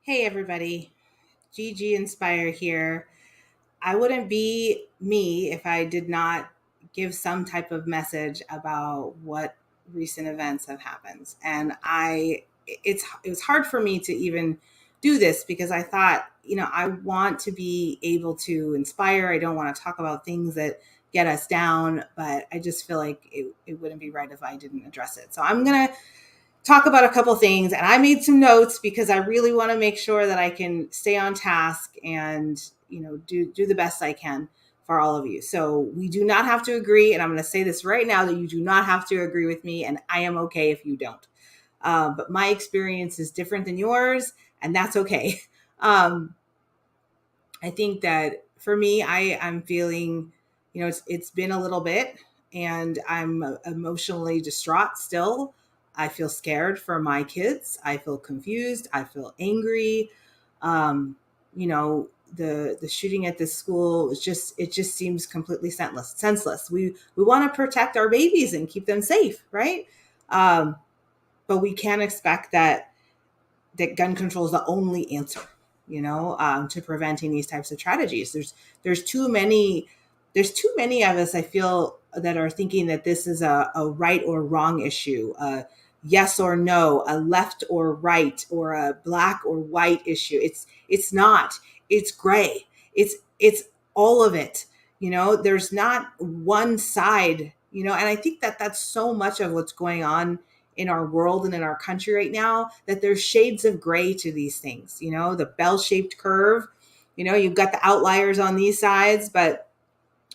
Hey everybody, GGinspire here. I wouldn't be me if I did not give some type of message about what recent events have happened. And it was hard for me to even do this because I thought, I want to be able to inspire. I don't want to talk about things that get us down, but I just feel like it wouldn't be right if I didn't address it. So I'm going to talk about a couple things, and I made some notes because I really want to make sure that I can stay on task and do the best I can for all of you. So we do not have to agree, and I'm going to say this right now that you do not have to agree with me, and I am okay if you don't. But my experience is different than yours, and that's okay. Um, I think that for me, I'm feeling, it's been a little bit, and I'm emotionally distraught still. I feel scared for my kids. I feel confused. I feel angry. Um, the shooting at this school is just it just seems completely senseless. We want to protect our babies and keep them safe, right? Um, but we can't expect that gun control is the only answer, to preventing these types of tragedies. There's too many there's too many of us, I feel, that are thinking that this is a right or wrong issue, a yes or no, a left or right, or a black or white issue. It's not. It's gray. It's all of it. There's not one side. And I think that that's so much of what's going on in our world and in our country right now, that there's shades of gray to these things. The bell-shaped curve, you've got the outliers on these sides, but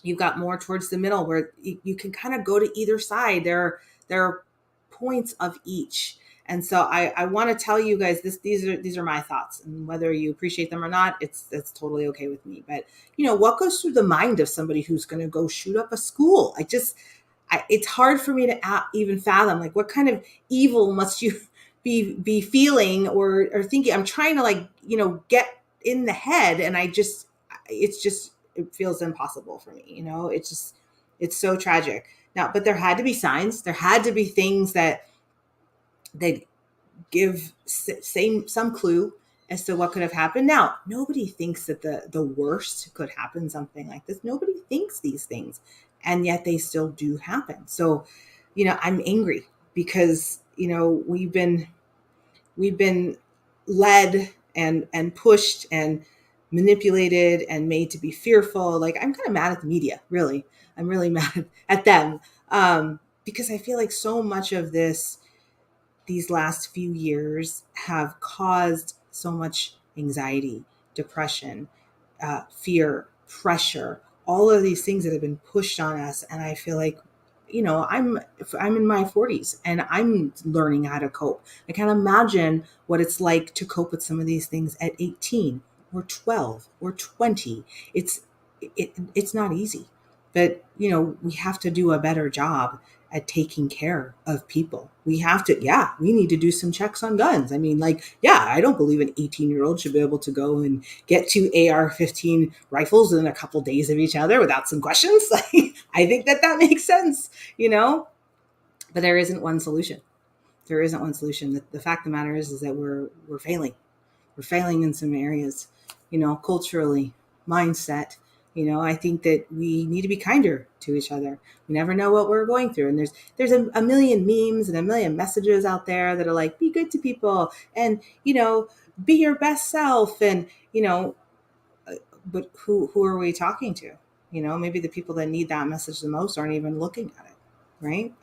you've got more towards the middle where you can kind of go to either side. There are points of each. And so I want to tell you guys these are my thoughts, and whether you appreciate them or not, that's totally okay with me. But what goes through the mind of somebody who's going to go shoot up a school? It's hard for me to even fathom, like, what kind of evil must you be feeling or thinking. I'm trying to, like, get in the head, and it feels impossible for me. It's so tragic now. But there had to be signs. There had to be things that give some clue as to what could have happened. Now, nobody thinks that the worst could happen, something like this. Nobody thinks these things, and yet they still do happen. So, I'm angry because we've been led and pushed and manipulated and made to be fearful. Like, I'm kind of mad at the media, really. I'm really mad at them, because I feel like so much of these last few years have caused so much anxiety, depression, fear, pressure, all of these things that have been pushed on us. And I feel like, I'm in my 40s and I'm learning how to cope. I can't imagine what it's like to cope with some of these things at 18 or 12 or 20. It's not easy, but we have to do a better job at taking care of people. We have to, yeah, we need to do some checks on guns. I mean, like, yeah, I don't believe an 18-year-old should be able to go and get two AR-15 rifles within a couple days of each other without some questions. I think that makes sense, but there isn't one solution. There isn't one solution. The fact of the matter is that we're failing. We're failing in some areas, culturally, mindset. I think that we need to be kinder to each other. We never know what we're going through. And there's a million memes and a million messages out there that are like, be good to people and, be your best self. And, but who are we talking to? Maybe the people that need that message the most aren't even looking at it, right?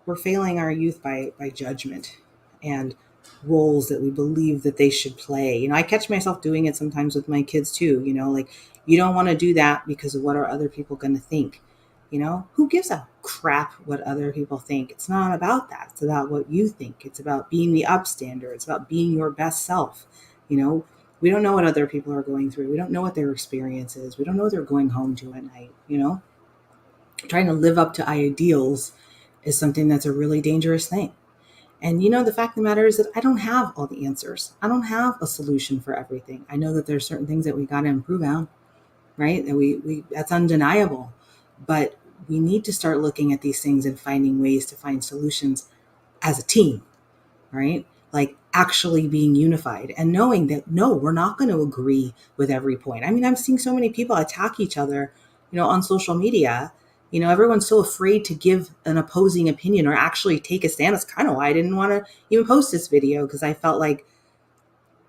We're failing our youth by judgment and roles that we believe that they should play. I catch myself doing it sometimes with my kids too. Like, you don't want to do that because of what are other people going to think. Who gives a crap what other people think? It's not about that. It's about what you think. It's about being the upstander. It's about being your best self. We don't know what other people are going through. We don't know what their experience is. We don't know what they're going home to at night. Trying to live up to ideals is something that's a really dangerous thing. And the fact of the matter is that I don't have all the answers. I don't have a solution for everything. I know that there's certain things that we got to improve on, right? That we that's undeniable. But we need to start looking at these things and finding ways to find solutions as a team, right? Like, actually being unified and knowing that, no, we're not going to agree with every point. I mean, I'm seeing so many people attack each other, on social media. Everyone's so afraid to give an opposing opinion or actually take a stand. That's kind of why I didn't want to even post this video, because I felt like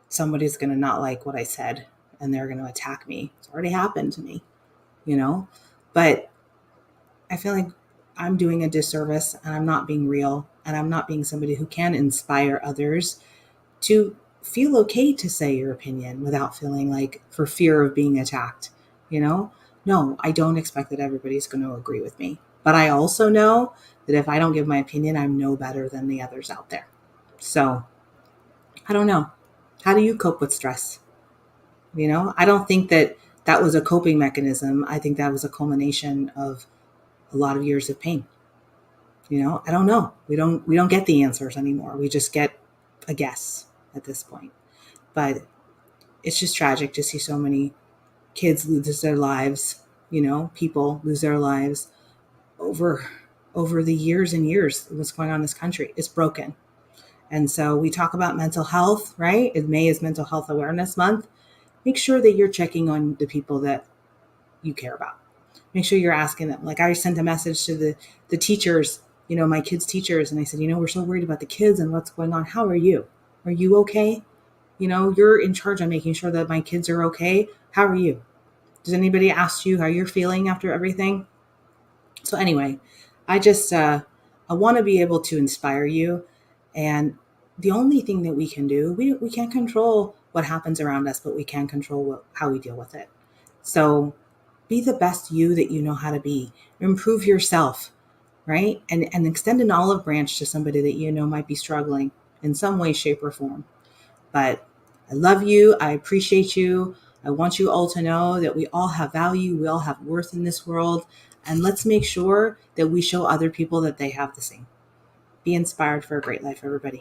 somebody's going to not like what I said and they're going to attack me. It's already happened to me, but I feel like I'm doing a disservice and I'm not being real and I'm not being somebody who can inspire others to feel okay to say your opinion without feeling like for fear of being attacked. No, I don't expect that everybody's going to agree with me, but I also know that if I don't give my opinion, I'm no better than the others out there. So I don't know. How do you cope with stress? I don't think that was a coping mechanism. I think that was a culmination of a lot of years of pain. I don't know. We don't get the answers anymore. We just get a guess at this point. But it's just tragic to see so many kids lose their lives, people lose their lives over the years and years of what's going on in this country. It's broken. And so we talk about mental health, right? May is Mental Health Awareness Month. Make sure that you're checking on the people that you care about. Make sure you're asking them. Like, I sent a message to the teachers, my kids' teachers, and I said, we're so worried about the kids and what's going on. How are you? Are you okay? You're in charge of making sure that my kids are okay. How are you? Does anybody ask you how you're feeling after everything? So anyway, I just, I want to be able to inspire you. And the only thing that we can do, we can't control what happens around us, but we can control how we deal with it. So be the best you that you know how to be. Improve yourself, right? And extend an olive branch to somebody that might be struggling in some way, shape, or form. But I love you. I appreciate you. I want you all to know that we all have value. We all have worth in this world. And let's make sure that we show other people that they have the same. Be inspired for a great life, everybody.